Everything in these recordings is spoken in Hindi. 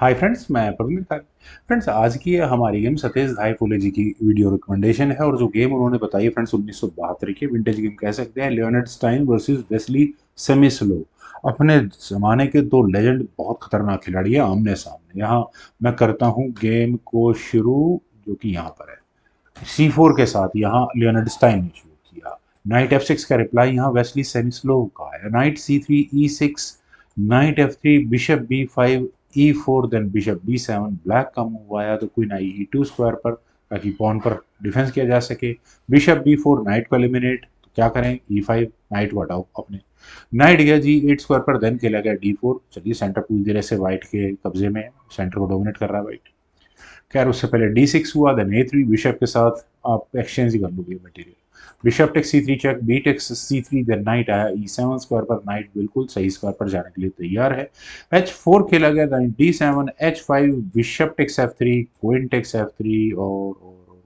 हाय फ्रेंड्स, मैं प्रवीण था। फ्रेंड्स, आज की हमारी गेम सतेज धाई फुले जी की वीडियो रिकमेंडेशन है और जो गेम उन्होंने बताई है फ्रेंड्स 1972 की विंटेज गेम कह सकते हैं। लियोनार्ड स्टाइन वर्सेस वेस्ली सेमिस्लो। अपने जमाने के दो लेजेंड, बहुत खतरनाक खिलाड़ी है आमने सामने। यहाँ मैं करता हूँ गेम को शुरू, जो कि यहाँ पर है C4 के साथ। यहाँ लियोनार्ड स्टाइन ने शुरू किया। नाइट F6 का रिप्लाई यहाँ वेस्ली सेमिस्लो का है। Knight C3 E6, knight F3, bishop B5, E4, then bishop B7। Black का मूव आया तो क्वीन आई E2 स्क्वायर पर, ताकि पॉन पर डिफेंस किया जा सके। बिशप B4, नाइट को एलिमिनेट। तो क्या करें, E5, नाइट को हटाओ अपने। नाइट गया G8 स्क्वायर पर, देन खेला गया D4। चलिए, सेंटर पूरी तरह से व्हाइट के कब्जे में है, सेंटर को डोमिनेट कर रहा है व्हाइट। खैर, उससे पहले D6 हुआ, देन A3। बिशप के साथ आप एक्सचेंज ही कर लोगे material. Bishop take C3 check, B take C3, then knight आया E7 स्क्वायर पर। नाइट बिल्कुल सही स्क्वायर पर जाने के लिए तैयार है। H4 खेला गया, then D7, H5, bishop takes F3, queen takes F3 और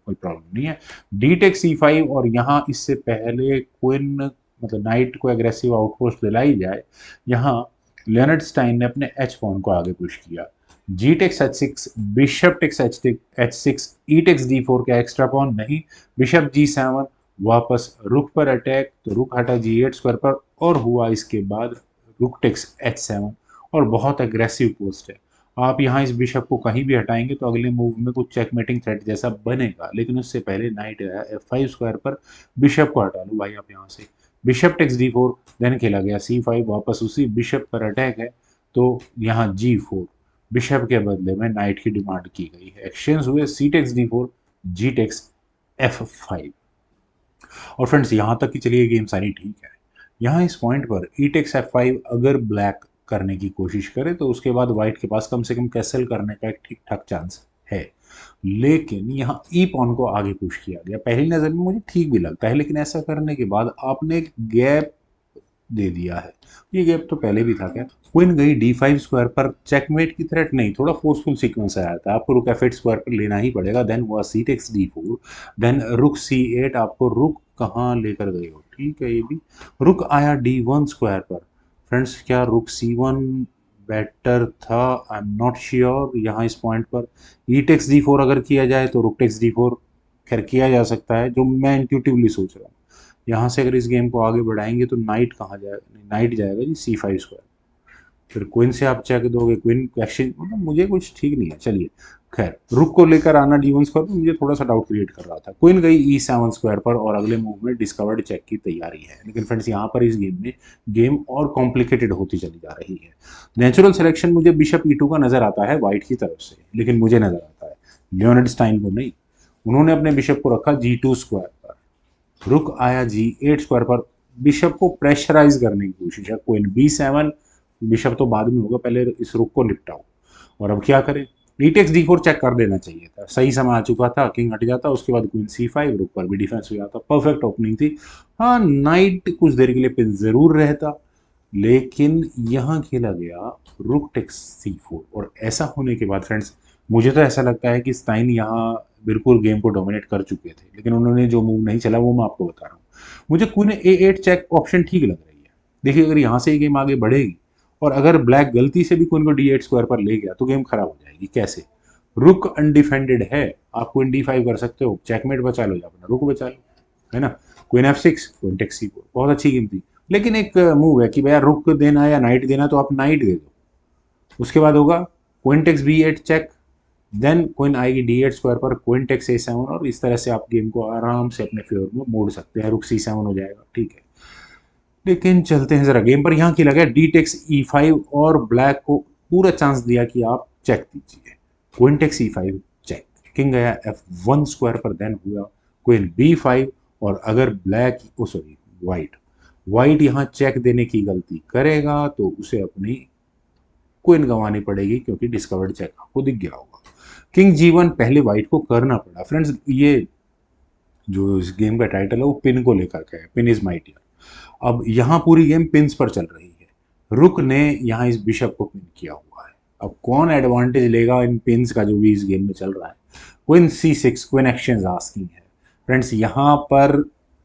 कोई प्रॉब्लम नहीं है। D टेक C5, और यहाँ इससे पहले क्वीन, मतलब नाइट को एग्रेसिव आउटपोस्ट दिलाई जाए, यहाँ लियोनार्ड स्टाइन ने अपने एच पॉन को आगे पुश किया। G takes H6, bishop takes H6, E takes D4 का एक्स्ट्रा पॉन नहीं। बिशप G7, वापस रुक पर अटैक, तो रुक हटा G8 स्क्वायर पर, और हुआ इसके बाद रुक टेक्स H7। और बहुत एग्रेसिव पोस्ट है। आप यहाँ इस बिशप को कहीं भी हटाएंगे तो अगले मूव में कुछ चेकमेटिंग थ्रेट जैसा बनेगा, लेकिन उससे पहले नाइट आया F5 स्क्वायर पर। बिशप को हटा लो भाई आप यहाँ से। बिशप टेक्स D4, देन खेला गया C5, वापस उसी बिशप पर अटैक है, तो यहाँ G4। बिशप के बदले में नाइट की डिमांड की गई है। एक्सचेंज हुए C takes D4, G takes F5। और फ्रेंड्स, यहाँ तक कि चलिए गेम सारी ठीक है। यहाँ इस पॉइंट पर ई टेक्स F5 अगर ब्लैक करने की कोशिश करे तो उसके बाद व्हाइट के पास कम से कम कैसल करने का एक ठीक ठाक चांस है। लेकिन यहाँ ई पॉन को आगे पुश किया गया, पहली नज़र में मुझे ठीक भी लगता है, लेकिन ऐसा करने के बाद आपने एक गैप दे दिया है। ये गैप तो पहले भी था क्या। क्वीन गई D5 स्क्वायर पर, चेकमेट की थ्रेट नहीं, थोड़ा फोर्सफुल सीक्वेंस आया था, आपको रुक F8 स्क्वायर पर लेना ही पड़ेगा। देन हुआ C टेक्स D4, देन रुक C8। आपको रुक कहाँ लेकर गए हो, ठीक है ये भी। रुक आया D1 स्क्वायर पर। फ्रेंड्स, क्या रुक C1 बेटर था? I am not sure. यहाँ इस पॉइंट पर ई टेक्स D4 अगर किया जाए तो रुक टेक्स D4 खैर किया जा सकता है, जो मैं इंट्यूटिवली सोच रहा हूँ। यहाँ से अगर इस गेम को आगे बढ़ाएंगे तो नाइट कहाँ जाएगा, नाइट जाएगा जी C5 स्क्वायर। फिर क्वीन से आप चेक दोगे, क्वीन एक्सचेंज, मतलब मुझे कुछ ठीक नहीं है। चलिए, खैर रुक को लेकर आना D1 स्क्वायर पर मुझे थोड़ा सा डाउट क्रिएट कर रहा था। क्वीन गई E7 स्क्वायर पर, और अगले मूव में डिस्कवर्ड चेक की तैयारी है। लेकिन फ्रेंड्स, यहाँ पर इस गेम में गेम और कॉम्प्लिकेटेड होती चली जा रही है। नेचुरल सिलेक्शन मुझे बिशप E2 का नजर आता है व्हाइट की तरफ से, लेकिन मुझे नजर आता है लियोनार्ड स्टाइन को नहीं। उन्होंने अपने बिशप को रखा G2 स्क्वायर पर। रुक आया G8 स्क्वायर पर, बिशप को प्रेशराइज करने की कोशिश है। क्वीन B7, बिशप तो बाद में होगा, पहले इस रुक को निपटाओ। और अब क्या करें, ई टेक्स D4 चेक कर देना चाहिए था, सही समय आ चुका था, किंग हट जाता, उसके बाद क्वीन C5, रुक पर भी डिफेंस हो जाता, परफेक्ट ओपनिंग थी। हाँ, नाइट कुछ देर के लिए पिन जरूर रहता, लेकिन यहाँ खेला गया रुक टेक्स C4। और ऐसा होने के बाद फ्रेंड्स, मुझे तो ऐसा लगता है कि स्टाइन यहाँ बिल्कुल गेम को डोमिनेट कर चुके थे, लेकिन उन्होंने जो मूव नहीं चला वो मैं आपको बता रहा हूँ। मुझे क्वीन A8 चेक ऑप्शन ठीक लग रही है। देखिए, अगर यहाँ से ये गेम आगे बढ़ेगी और अगर ब्लैक गलती से भी क्वीन को D8 स्क्वायर पर ले गया तो गेम खराब हो जाएगी। कैसे? रुक अनडिफेंडेड है, आप क्वीन D5 कर सकते हो, चेकमेट बचा लो या अपना रुक बचा लो, है ना। Queen F6, queen takes C4, बहुत अच्छी गेम थी। लेकिन एक मूव है कि भैया रुक देना या नाइट देना, तो आप नाइट दे दो। उसके बाद होगा queen takes B8 check, then queen आएगी D8 स्क्वायर पर, क्वीन टेक्स A7, और इस तरह से आप गेम को आराम से अपने फेवर में मोड़ सकते हैं। रुक C7 हो जाएगा, ठीक है। लेकिन चलते हैं जरा गेम पर। यहाँ खेला गया D टेक्स E5, और ब्लैक को पूरा चांस दिया कि आप चेक दीजिए। Queen takes E5 check, king गया F1 स्क्वायर पर, देन हुआ क्वीन B5। और अगर ब्लैक, ओ सॉरी, व्हाइट व्हाइट यहाँ चेक देने की गलती करेगा तो उसे अपनी क्वीन गंवानी पड़ेगी, क्योंकि डिस्कवर्ड चेक आपको दिख गया होगा। किंग G1 पहले व्हाइट को करना पड़ा। फ्रेंड्स, ये जो इस गेम का टाइटल है वो पिन को लेकर के है, पिन इज माइटियर। अब यहाँ पूरी गेम पिंस पर चल रही है। रुक ने यहाँ इस बिशप को पिन किया हुआ है। अब कौन एडवांटेज लेगा इन पिंस का, जो भी इस गेम में चल रहा है। Queen C6, queen exchange asking है। फ्रेंड्स, यहाँ पर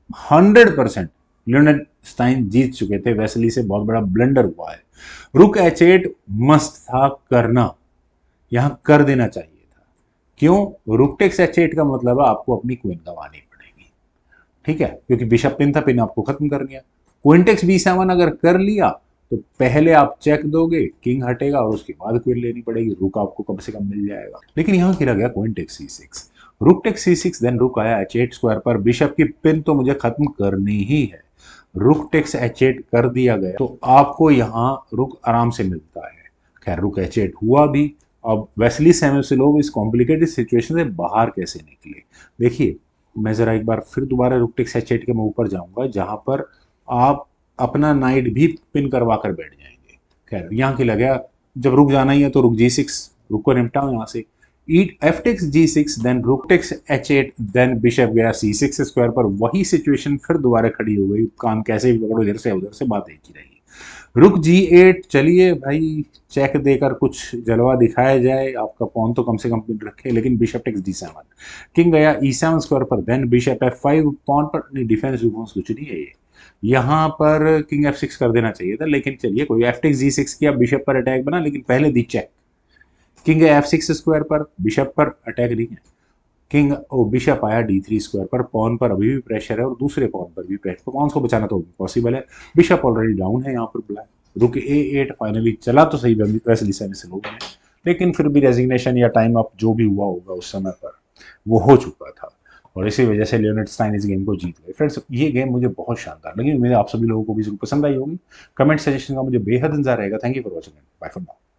100% लियोनार्ड स्टाइन जीत चुके थे, वेस्ली से बहुत बड़ा ब्लंडर हुआ है। रुक H8 मस्त था करना, यहाँ कर देना चाहिए था। क्यों? रूक टेक्स H8 का मतलब है आपको अपनी क्वीन गंवानी पड़ेगी, ठीक है, क्योंकि बिशप पिन था, पिन आपको खत्म कर दिया। क्वीन टेक्स B7 अगर कर लिया तो पहले आप चेक दोगे, किंग हटेगा और उसके बाद क्वीन लेनी पड़ेगी, रुक आपको कम से कम मिल जाएगा। लेकिन यहाँ खेला गया queen takes C6, rook takes C6, then रुक आया H8 स्क्वायर पर, बिशप की पिन तो मुझे खत्म करनी ही है, रुक टेक्स H8 कर दिया गया तो आपको यहाँ रुक आराम से मिलता है। खैर रुक H8 हुआ भी। अब वेस्ली सेमेसिलोव इस कॉम्प्लिकेटेड सिचुएशन से बाहर कैसे निकले, देखिए मैं जरा एक बार फिर दोबारा रुक टेक्स H8 के मैं ऊपर जाऊंगा, जहां पर आप अपना नाइट भी पिन करवा कर बैठ जाएंगे। खैर यहाँ खेला गया, जब रुक जाना ही है तो रुक G6, रुक को निपटाओ यहाँ से, ईट F takes G6, then rook takes H8, then bishop गया C6 स्क्वायर पर, वही सिचुएशन फिर दोबारा खड़ी हो गई, काम कैसे भी पकड़ो, इधर से उधर से बात एक ही रही। रुक G8, चलिए भाई चेक देकर कुछ जलवा दिखाया जाए, आपका पॉन तो कम से कम रखे, लेकिन बिशप टेक्स D7, किंग गया E7 स्क्वायर पर, देन बिशप F5, पॉन पर नहीं, डिफेंस डिफेंस कुछ नहीं है ये, यहाँ पर किंग F6 कर देना चाहिए था, लेकिन चलिए कोई एफ टेक्स G6 किया, बिशप पर अटैक बना, लेकिन पहले दी चेक, किंग F6 स्क्वायर पर, बिशप पर अटैक नहीं है, किंग ओ बिशप आया D3 स्क्वायर पर, पॉन पर अभी भी प्रेशर है और दूसरे पॉन पर भी प्रेशर, तो पॉन को बचाना तो पॉसिबल है, बिशप ऑलरेडी डाउन है यहाँ पर ब्लैक, रुक A8 फाइनली चला तो सही वेस्ली सेमेसिलोव ने, लेकिन फिर भी रेजिग्नेशन या टाइम अप जो भी हुआ होगा उस समय पर वो हो चुका था, और इसी वजह से लियोनेड स्टाइन इस गेम को जीत गए। फ्रेंड्स ये गेम मुझे बहुत शानदार लगी, उम्मीद है आप सभी लोगों को भी जरूर पसंद आई होगी। कमेंट सजेशन का मुझे बेहद इंतजार रहेगा। Thank you for watching, bye for now.